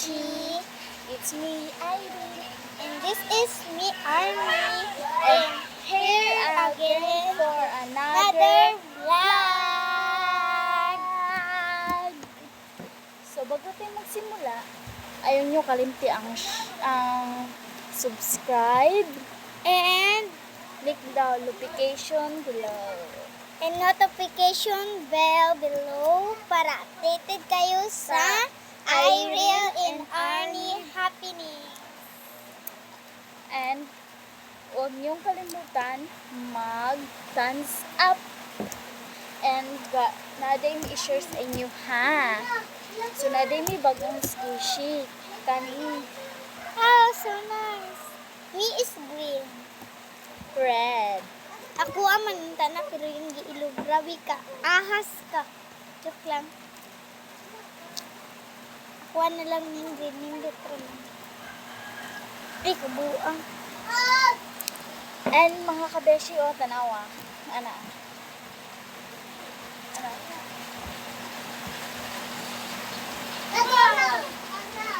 Beshi. It's me, Ivy. And this is me, Army. And here again for another vlog. So, bago tayo magsimula, ayun nyo kalimti ang subscribe and click the notification below. And notification bell below para updated kayo sa Irel and Arnie happening. And huwag niyong kalimutan mag-thumbs up. And naday mi i-share sa inyo ha. So naday mi bagong squishy. Kani. Oh, so nice. Me is green. Red. Ako aman na pero yung giilog. Grabe ka. Ahas ka. Joke lang. Ako na lang yung green. Yung litro lang. Ay, kabuang. And mga kabeshi o tanawa. Ano?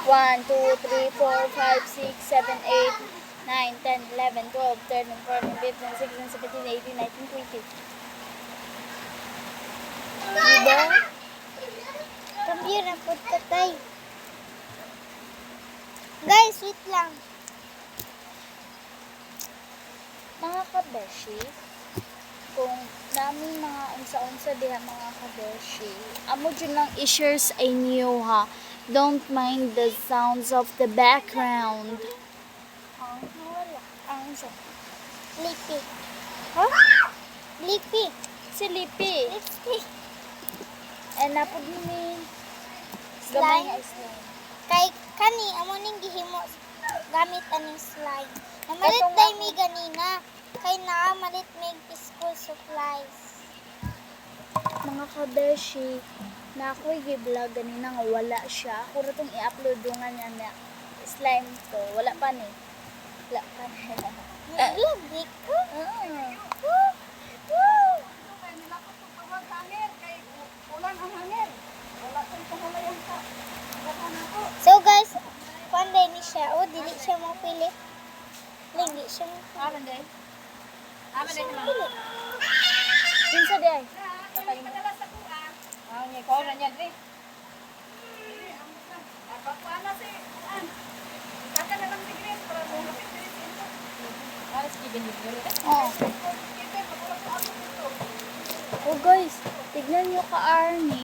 1, 2, 3, 4, 5, 6, 7, 8, 9, 10, 11, 12, 13, 14, 15, 16, 17, 18, 19, 20. Diba? Cambio na po tatay. Guys, wait lang. Mga kabeshi, kung namin mga unsa-unsa diha mga kabeshi, amo dyan lang i-share sa inyo ha. Don't mind the sounds of the background. Wala. Ang sa Lippy. Huh? Lippy. Si Lippy. Lipstick. And napod ni gamay nga slime. Kay kani amo ning gihimo gamit aning slime. Namalit day mi ganina. Kay naa malit mig school supplies. Mga kabeshi, na ako'y gi-vlog ganina nga wala siya. Ako rin itong i-upload yung nga na slime to. Wala pa ni. Wala pa ni. Nag-vlog ko? So guys, panday ni siya. O, dili siya mapili. Hindi siya mapili. Panday? Panday mapili. Kinsa di ay? Ang ikaw na niya, Dre. Paano si An? Kaka na lang si Grace para lumapit Grace ito. Para si Grace ito? Oo. Oh guys, tignan nyo ka Arnie.